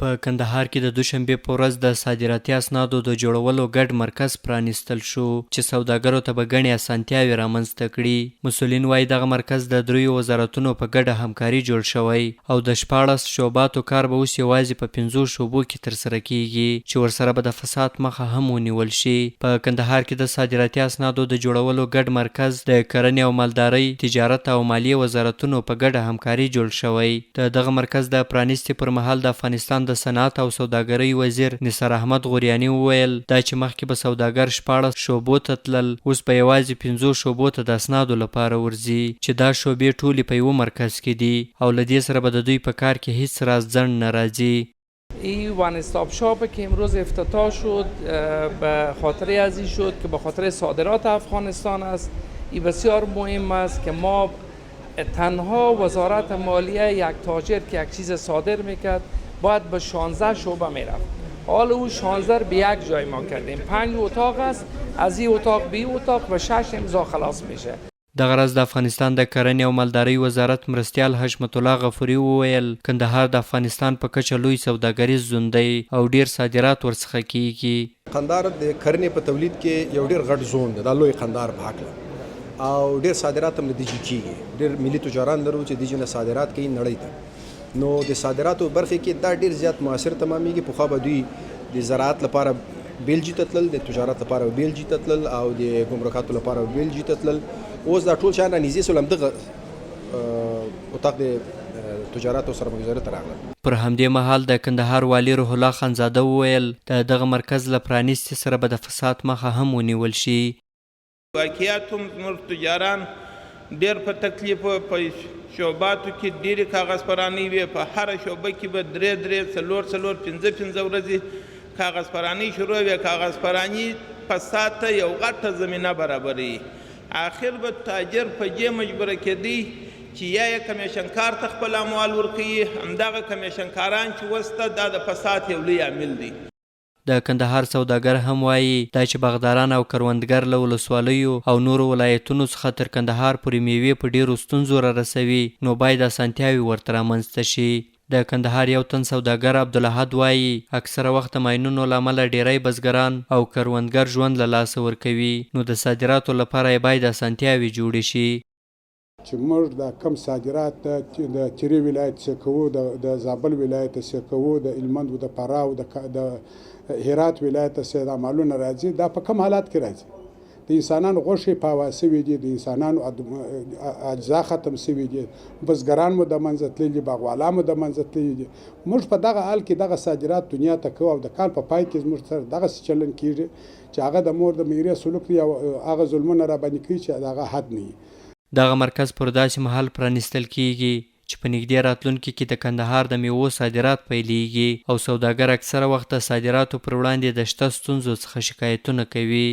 په کندهار کې د دوشنبې په ورځ د صادراتي اسنادو د جوړولو ګډ مرکز پرانیستل شو چې سوداګرو ته به ګڼې اسانتیاوې رامنځته کړي. مسؤلین وایي دغه مرکز د دریو وزارتونو په ګډه همکاري جوړ شوی او د 14 شعباتو کار به اوس یوازې په 5 شعبو کې ترسره کیږي چې ورسره به د فساد مخه هم ونیول شي. په کندهار کې د صادراتي اسنادو د جوړولو ګډ مرکز د کرنې او مالدارۍ، تجارت او مالیې وزارتونو په ګډه همکاري جوړ شوی. د دغه مرکز د پرانیستي پر مهال د افغانستان د صنعت او سوداګرۍ وزیر نثار احمد غوریاني وویل دا چې مخکې به سوداګر 14 شعبو ته تلل، اوس به یوازې 5 شعبو ته د اسنادو لپاره ورځي چې دا شعبې ټولې په یوه مرکز کې دي او له دې سره به د دوی په کار کې هیڅ راز ځنډ نه راځي. این وان استاپ شاپ که امروز افتتاح شد به خاطر از این شد که به خاطر صادرات افغانستان است. این بسیار مهم است که ما تنها وزارت مالیه یک تاجر که یک چیز صادر میکرد باید به 16 شعبه میرفت. حالا او 16 به یک جای ما کردیم. 5 اتاق است، از این اتاق به این اتاق و 6 امضا خلاص میشه. دغه ورځ د افغانستان د کرنې او مالدارۍ وزارت مرستیال حشمت الله غفوري وویل کندهار د افغانستان په کچه لوی سوداګریز زون دی او ډیر صادرات ورڅخه کیږي. قندهار د کرنې په تولید کې یو ډیر غټ زون دی، دا لوی قندهار په هکله او ډیر صادرات هم لدیږي کیږي. ډیر ملي تجاران لرو چې دیجنه صادرات کوي نړۍ ته. نو د صادراتو برخه کې دا ډیر زیات موثر تمامېږي. په خو به دوی د زراعت لپاره بیلجی ته تلل، د تجارت لپاره بیلجی ته تلل او د ګمرکاتو لپاره بیلجی ته تلل. اوس دا ټول شان نږدې سول همدغه اتاق د تجارت او سرمایه‌ګذارۍ ته راغله. پر همدې مهال د کندهار والی روح الله خانزاده وویل د دغه مرکز له پرانیستي سره به د فساد مخه هم ونیول شي. واقعیت هم زموږ تجاران ډېر په تکلیف په شعباتو کې ډېرې کاغذ پرانۍ وې. په هره شعبه کې به 3 څلور 5 ورځې کاغذ پرانۍ شروع وې. کاغذ پرانۍ فساد ته یو غټه زمینه برابروي. آخر به تاجر په دې مجبوره کېدی چې یا یې کمیشنکار ته خپل اموال ورکوي، همدغه کمیشنکاران چې وسته دا د فساد یو لوی عامل دی. د کندهار سوداګر هم وایي دا چې باغداران او کروندګر له ولسوالیو او نورو ولایتونو څخه تر کندهار پورې میوې په ډیرو ستونزو را رسوي نو باید اسانتیاوې ورته رامنځته شي. د کندهار یو تن سوداګر عبدالاحد وایي اکثره وخت د ماینونو له امله ډیری بزګران او کروندګر ژوند له لاسه ورکوي نو د صادراتو لپاره یې باید اسانتیاوې جوړې شي. چې موږ د کم صادرات د چری ولایت څخه کوو، د زابل ولایت څخه کوو، د هلمند او د فراه او د هرات ولایت څخه د مالونه راځي. دا په کم حالات کې راځي؟ د انسانانو غوښې پاوه سوي دي، د انسانانو اجزا ختم سوي دي، بزګران مو د منځه تللي، باغوالان مو د منځه تللي دي. موږ په دغه حال کې دغه صادرات دنیا ته کوو او د کال په پای کې زموږ سره دغسې چلن کېږي چې هغه د مور د میرې سلوک دی او هغه ظلمونه را باندې کوي چې دغه حد نه وي. دغه مرکز پر داسې مهال پرانیستل کیږي چې په نږدې راتلونکي کې د کندهار د میوو صادرات پیلیږي او سوداګر اکثره وخت د صادراتو پر وړاندې د شته ستونزو څخه شکایتونه کوي.